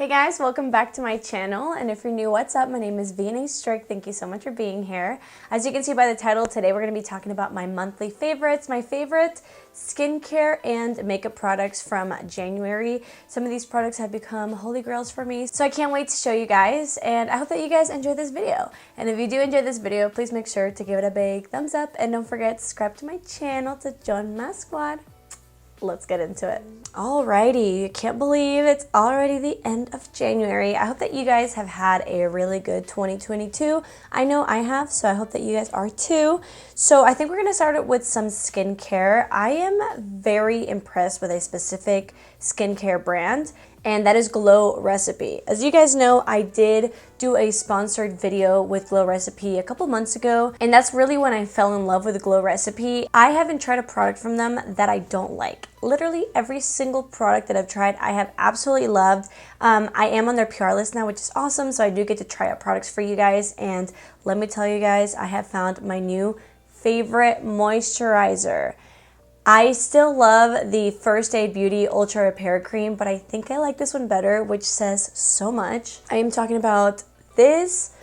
Hey guys, welcome back to my channel, and if you're new, what's up? My name is vianney.strick. Thank you so much for being here. As you can see by the title, today we're going to be talking about my monthly favorites, my favorite skincare and makeup products from January. Some of these products have become holy grails for me, so I can't wait to show you guys, and I hope that you guys enjoy this video. And if you do enjoy this video, please make sure to give it a big thumbs up, and don't forget to subscribe to my channel to join my squad. Let's get into it. Alrighty, I can't believe it's already the end of January. I hope that you guys have had a really good 2022. I know I have, so I hope that you guys are too. So I think we're gonna start it with some skincare. I am very impressed with a specific skincare brand, and that is Glow Recipe. As you guys know, I did do a sponsored video with Glow Recipe a couple months ago, and that's really when I fell in love with Glow Recipe. I haven't tried a product from them that I don't like. Literally every single product that I've tried, I have absolutely loved. I am on their PR list now, which is awesome, so I do get to try out products for you guys, and let me tell you guys, I have found my new favorite moisturizer. I still love the First Aid Beauty Ultra Repair Cream, but I think I like this one better, which says so much. I am talking about this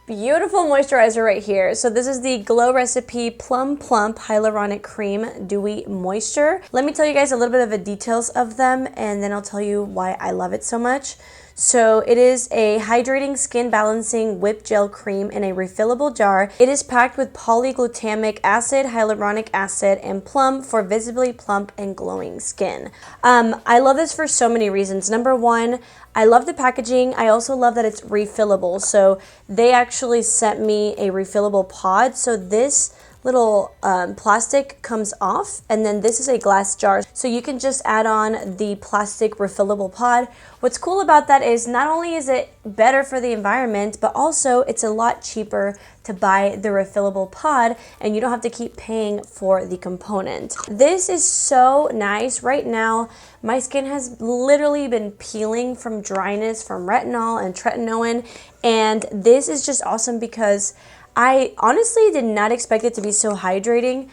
beautiful moisturizer right here. So this is the Glow Recipe Plump Hyaluronic Cream Dewy Moisture. Let me tell you guys a little bit of the details of them, and then I'll tell you why I love it so much. So it is a hydrating skin balancing whipped gel cream in a refillable jar. It is packed with polyglutamic acid, hyaluronic acid, and plum for visibly plump and glowing skin. I love this for so many reasons. Number one, I love the packaging. I also love that it's refillable. So they actually sent me a refillable pod. So this little plastic comes off, and then this is a glass jar, so you can just add on the plastic refillable pod. What's cool about that is not only is it better for the environment, but also it's a lot cheaper to buy the refillable pod, and you don't have to keep paying for the component. This is so nice. Right now my skin has literally been peeling from dryness from retinol and tretinoin, and this is just awesome because I honestly did not expect it to be so hydrating.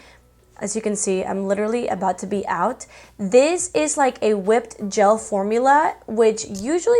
As you can see, I'm literally about to be out. This is like a whipped gel formula, which usually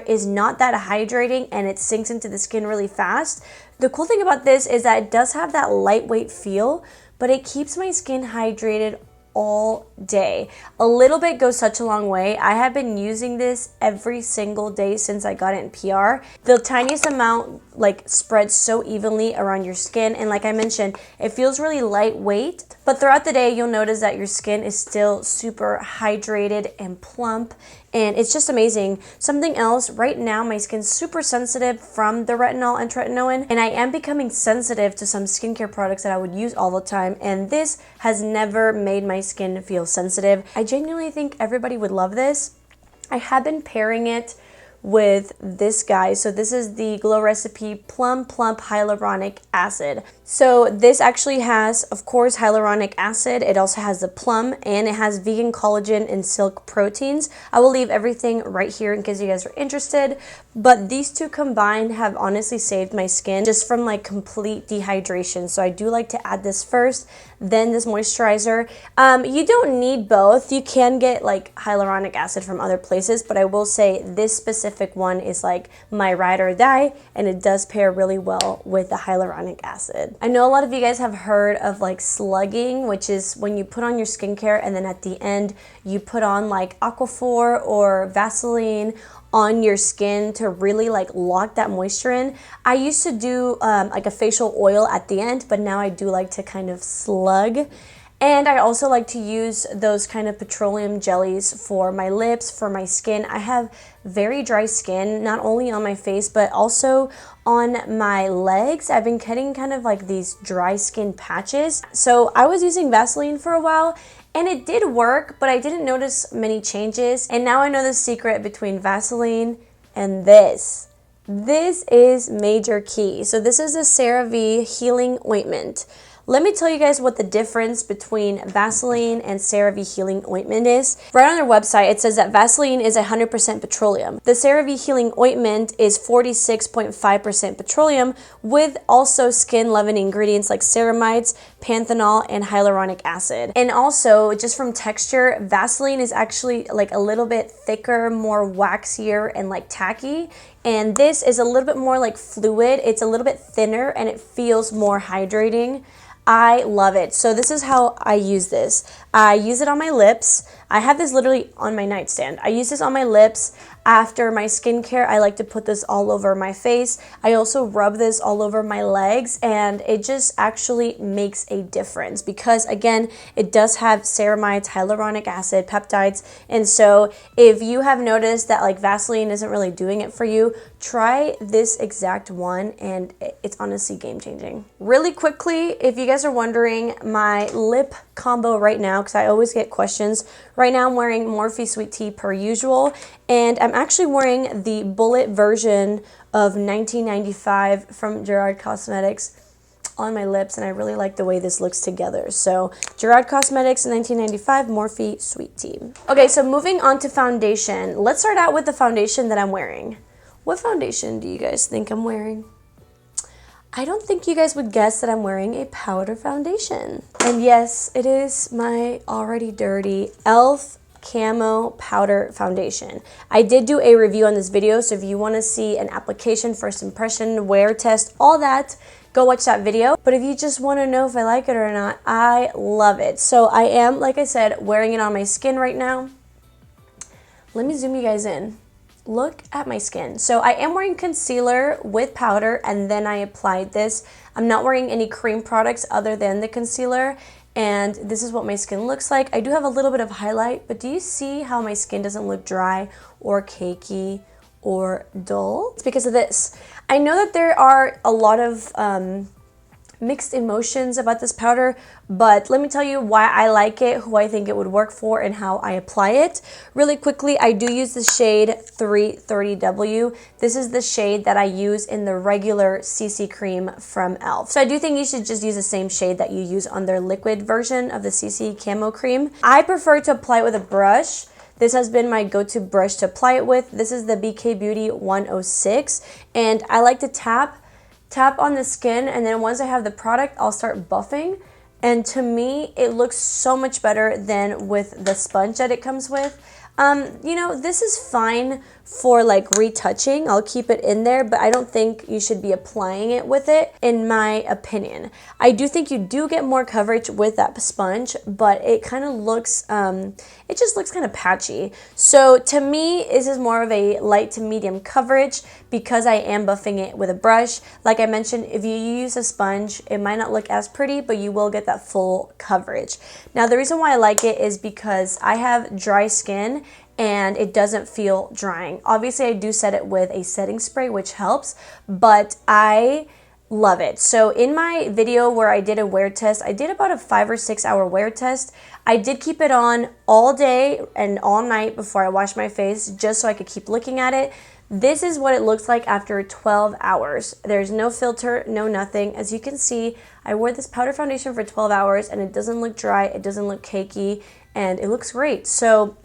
is not that hydrating, and it sinks into the skin really fast. The cool thing about this is that it does have that lightweight feel, but it keeps my skin hydrated all day. A little bit goes such a long way. I have been using this every single day since I got it in PR. The tiniest amount like spreads so evenly around your skin, and like I mentioned, it feels really lightweight, but throughout the day you'll notice that your skin is still super hydrated and plump, and it's just amazing. Something else, right now my skin's super sensitive from the retinol and tretinoin, and I am becoming sensitive to some skincare products that I would use all the time, and this has never made my skin feel sensitive. I genuinely think everybody would love this. I have been pairing it with this guy. So this is the Glow Recipe Plump Hyaluronic Acid. So this actually has, of course, hyaluronic acid. It also has the plum, and it has vegan collagen and silk proteins. I will leave everything right here in case you guys are interested. But these two combined have honestly saved my skin just from like complete dehydration. So I do like to add this first, then this moisturizer. You don't need both. You can get like hyaluronic acid from other places, but I will say this specific one is like my ride or die, and it does pair really well with the hyaluronic acid. I know a lot of you guys have heard of like slugging, which is when you put on your skincare and then at the end you put on like Aquaphor or Vaseline on your skin to really like lock that moisture in. I used to do like a facial oil at the end, but now I do like to kind of slug. And I also like to use those kind of petroleum jellies for my lips, for my skin. I have very dry skin, not only on my face, but also on my legs. I've been getting kind of like these dry skin patches. So I was using Vaseline for a while, and it did work, but I didn't notice many changes. And now I know the secret between Vaseline and this. This is major key. So this is a CERAVE Healing Ointment. Let me tell you guys what the difference between Vaseline and CeraVe Healing Ointment is. Right on their website, it says that Vaseline is 100% petroleum. The CeraVe Healing Ointment is 46.5% petroleum with also skin-loving ingredients like ceramides, panthenol, and hyaluronic acid. And also, just from texture, Vaseline is actually like a little bit thicker, more waxier, and like tacky. And this is a little bit more like fluid. It's a little bit thinner and it feels more hydrating. I love it. So this is how I use this. I use it on my lips. I have this literally on my nightstand. I use this on my lips. After my skincare, I like to put this all over my face. I also rub this all over my legs, and it just actually makes a difference because, again, it does have ceramides, hyaluronic acid, peptides, and so if you have noticed that like Vaseline isn't really doing it for you, try this exact one, and it's honestly game-changing. Really quickly, if you guys are wondering, my lip combo right now, because I always get questions, right now I'm wearing Morphe Sweet Tea per usual, and I'm actually wearing the bullet version of 1995 from Gerard Cosmetics on my lips, and I really like the way this looks together. So Gerard Cosmetics 1995 Morphe Sweet Tea. Okay, so moving on to foundation. Let's start out with the foundation that I'm wearing. What foundation do you guys think I'm wearing? I don't think you guys would guess that I'm wearing a powder foundation. And yes, it is my already dirty e.l.f. Camo powder foundation. I did do a review on this video, so if you want to see an application, first impression, wear test, all that, go watch that video. But if you just want to know if I like it or not, I love it. So I am, like I said, wearing it on my skin right now. Let me zoom you guys in. Look at my skin. So I am wearing concealer with powder, and then I applied this. I'm not wearing any cream products other than the concealer, and this is what my skin looks like. I do have a little bit of highlight, but do you see how my skin doesn't look dry or cakey or dull? It's because of this. I know that there are a lot of mixed emotions about this powder, but let me tell you why I like it, who I think it would work for, and how I apply it. Really quickly, I do use the shade 330W. This is the shade that I use in the regular CC cream from e.l.f. So I do think you should just use the same shade that you use on their liquid version of the CC Camo cream. I prefer to apply it with a brush. This has been my go-to brush to apply it with. This is the BK Beauty 106, and I like to tap on the skin, and then once I have the product, I'll start buffing. And to me, it looks so much better than with the sponge that it comes with. You know, this is fine for like retouching. I'll keep it in there, but I don't think you should be applying it with it, in my opinion. I do think you do get more coverage with that sponge, but it kind of looks, it just looks kind of patchy. So to me, this is more of a light to medium coverage because I am buffing it with a brush. Like I mentioned, if you use a sponge, it might not look as pretty, but you will get that full coverage. Now, the reason why I like it is because I have dry skin and it doesn't feel drying. Obviously, I do set it with a setting spray, which helps, but I love it. So in my video where I did a wear test, I did about a 5 or 6 hour wear test. I did keep it on all day and all night before I washed my face, just so I could keep looking at it. This is what it looks like after 12 hours. There's no filter, no nothing. As you can see, I wore this powder foundation for 12 hours and it doesn't look dry, it doesn't look cakey, and it looks great. So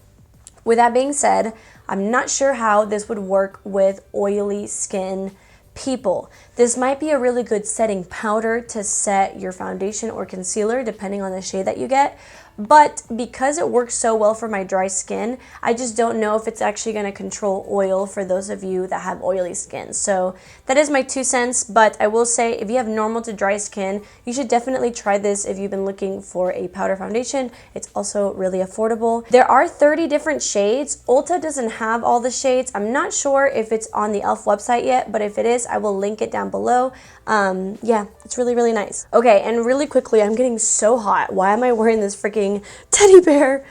with that being said, I'm not sure how this would work with oily skin people. This might be a really good setting powder to set your foundation or concealer, depending on the shade that you get. But because it works so well for my dry skin, I just don't know if it's actually going to control oil for those of you that have oily skin. So that is my 2 cents, but I will say if you have normal to dry skin, you should definitely try this if you've been looking for a powder foundation. It's also really affordable. There are 30 different shades. Ulta doesn't have all the shades. I'm not sure if it's on the e.l.f. website yet, but if it is, I will link it down below. Yeah, it's really, really nice. Okay, and really quickly, I'm getting so hot. Why am I wearing this freaking teddy bear?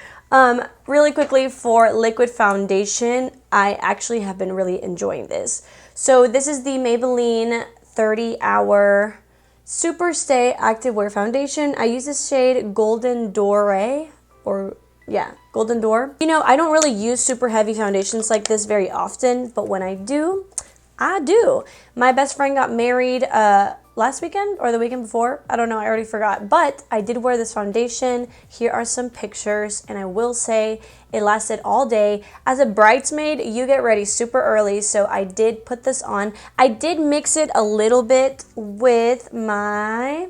Really quickly, for liquid foundation, I actually have been really enjoying this. So this is the Maybelline 30 Hour Super Stay Activewear Foundation. I use this shade Golden Doré, or yeah, Golden Door. You know, I don't really use super heavy foundations like this very often, but when I do, I do. My best friend got married last weekend or the weekend before. I don't know, I already forgot. But I did wear this foundation. Here are some pictures, and I will say it lasted all day. As a bridesmaid, you get ready super early, so I did put this on. I did mix it a little bit with my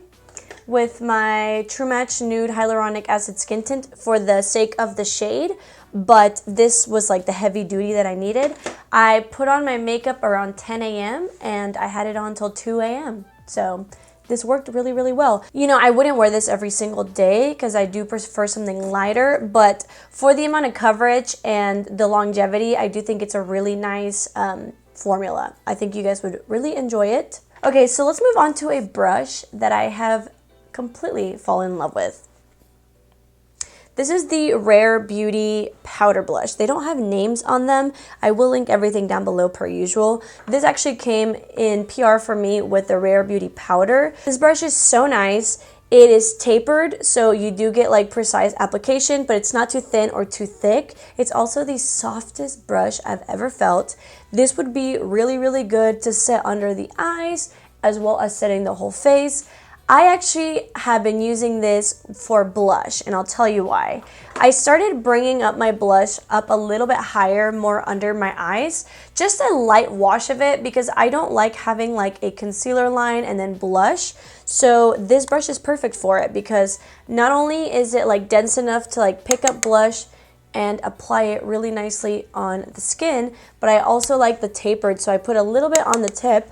with my True Match Nude Hyaluronic Acid Skin Tint for the sake of the shade, but this was like the heavy duty that I needed. I put on my makeup around 10 a.m. and I had it on until 2 a.m. So this worked really, really well. You know, I wouldn't wear this every single day because I do prefer something lighter, but for the amount of coverage and the longevity, I do think it's a really nice formula. I think you guys would really enjoy it. Okay, so let's move on to a brush that I have completely fallen in love with. This is the Rare Beauty Powder Blush. They don't have names on them. I will link everything down below per usual. This actually came in PR for me with the Rare Beauty Powder. This brush is so nice. It is tapered, so you do get like precise application, but it's not too thin or too thick. It's also the softest brush I've ever felt. This would be really, really good to set under the eyes as well as setting the whole face. I actually have been using this for blush, and I'll tell you why. I started bringing up my blush up a little bit higher, more under my eyes, just a light wash of it because I don't like having like a concealer line and then blush. So this brush is perfect for it because not only is it like dense enough to like pick up blush and apply it really nicely on the skin, but I also like the tapered, so I put a little bit on the tip.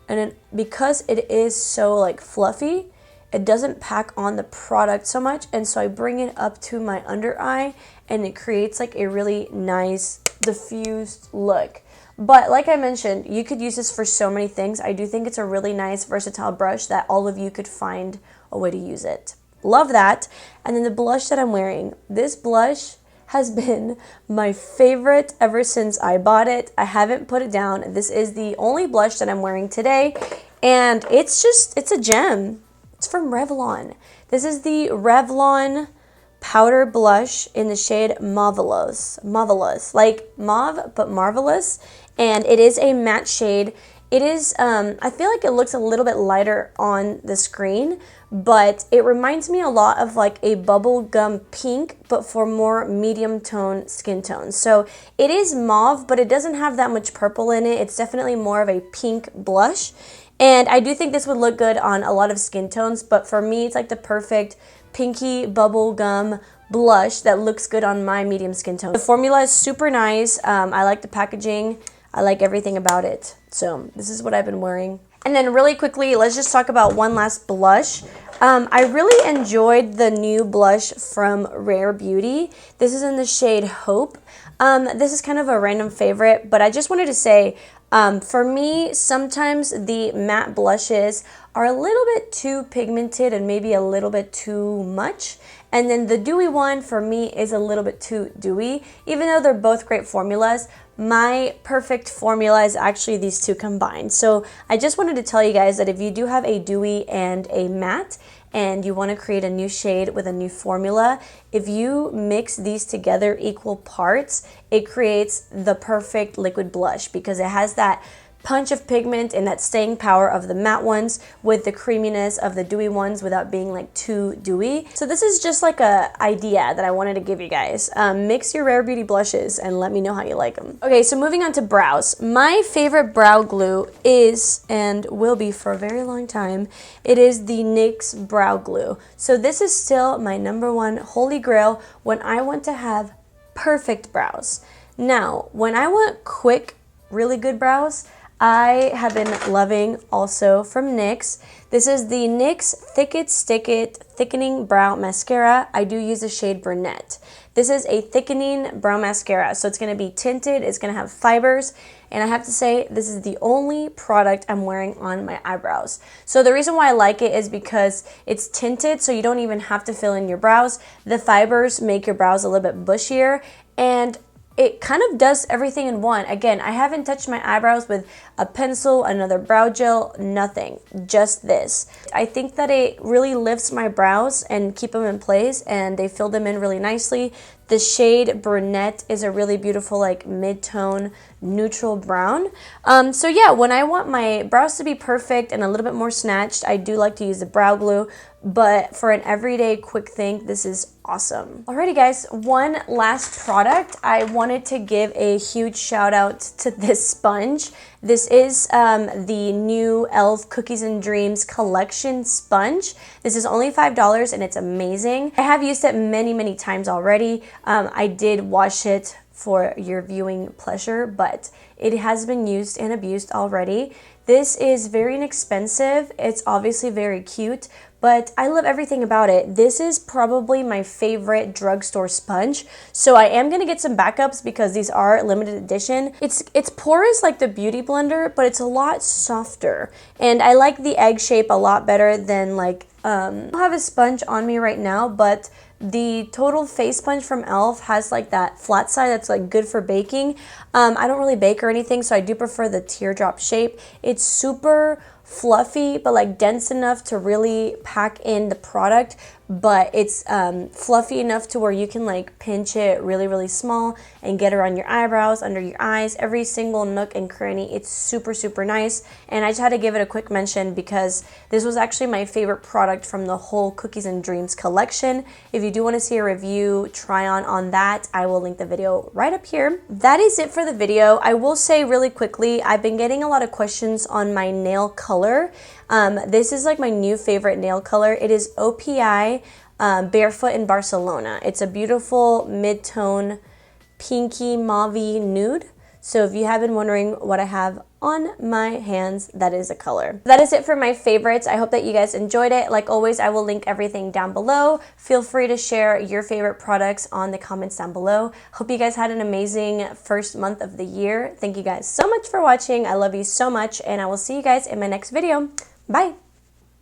And then because it is so like fluffy, it doesn't pack on the product so much, and so I bring it up to my under eye and it creates like a really nice diffused look. But like I mentioned, you could use this for so many things. I do think it's a really nice versatile brush that all of you could find a way to use it. Love that. And then the blush that I'm wearing, this blush has been my favorite ever since I bought it. I haven't put it down. This is the only blush that I'm wearing today, and it's a gem. It's from Revlon. This is the Revlon powder blush in the shade MAUVELOUS. MAUVELOUS, like mauve but marvelous, and it is a matte shade. It is, I feel like it looks a little bit lighter on the screen, but it reminds me a lot of like a bubblegum pink, but for more medium tone skin tones. So it is mauve, but it doesn't have that much purple in it. It's definitely more of a pink blush. And I do think this would look good on a lot of skin tones, but for me, it's like the perfect pinky bubblegum blush that looks good on my medium skin tone. The formula is super nice. I like the packaging. I like everything about it. So this is what I've been wearing. And then really quickly, let's just talk about one last blush. I really enjoyed the new blush from Rare Beauty. This is in the shade Hope. This is kind of a random favorite, but I just wanted to say, for me, sometimes the matte blushes are a little bit too pigmented and maybe a little bit too much. And then the dewy one for me is a little bit too dewy. Even though they're both great formulas, my perfect formula is actually these two combined. So I just wanted to tell you guys that if you do have a dewy and a matte and you want to create a new shade with a new formula, if you mix these together equal parts, it creates the perfect liquid blush because it has that punch of pigment and that staying power of the matte ones with the creaminess of the dewy ones without being like too dewy. So this is just like a idea that I wanted to give you guys. Mix your Rare Beauty blushes and let me know how you like them. Okay, so moving on to brows. My favorite brow glue is, and will be for a very long time, it is the NYX Brow Glue. So this is still my #1 holy grail when I want to have perfect brows. Now, when I want quick, really good brows, I have been loving also from NYX. This is the NYX Thick It Stick It Thickening Brow Mascara. I do use the shade Brunette. This is a thickening brow mascara, so it's going to be tinted, it's going to have fibers, and I have to say this is the only product I'm wearing on my eyebrows. So the reason why I like it is because it's tinted, so you don't even have to fill in your brows. The fibers make your brows a little bit bushier, and it kind of does everything in one. Again, I haven't touched my eyebrows with a pencil, another brow gel, nothing, just this. I think that it really lifts my brows and keep them in place, and they fill them in really nicely. The shade Brunette is a really beautiful like mid-tone neutral brown. So yeah, when I want my brows to be perfect and a little bit more snatched, I do like to use the brow glue, but for an everyday quick thing, this is awesome. Alrighty guys, one last product. I wanted to give a huge shout out to this sponge. This is the new e.l.f. Cookies and Dreams collection sponge. This is only $5 and it's amazing. I have used it many times already. I did wash it for your viewing pleasure, but it has been used and abused already. This is very inexpensive. It's obviously very cute, but I love everything about it. This is probably my favorite drugstore sponge. So I am gonna get some backups because these are limited edition. It's porous like the Beauty Blender, but it's a lot softer. And I like the egg shape a lot better than like, I don't have a sponge on me right now, but the Total Face Sponge from e.l.f. has like that flat side that's like good for baking. I don't really bake or anything, so I do prefer the teardrop shape. It's super fluffy, but like dense enough to really pack in the product, but it's fluffy enough to where you can like pinch it really small and get around your eyebrows, under your eyes, every single nook and cranny. It's super nice, and I just had to give it a quick mention because this was actually my favorite product from the whole Cookies and Dreams collection. If you do want to see a review try on that, I will link the video right up here. That is it for the video. I will say really quickly, I've been getting a lot of questions on my nail color. This is like my new favorite nail color. It is OPI Barefoot in Barcelona. It's a beautiful mid-tone pinky mauve nude. So if you have been wondering what I have on my hands, that is a color. That is it for my favorites. I hope that you guys enjoyed it. Like always, I will link everything down below. Feel free to share your favorite products on the comments down below. Hope you guys had an amazing first month of the year. Thank you guys so much for watching. I love you so much, and I will see you guys in my next video. Bye.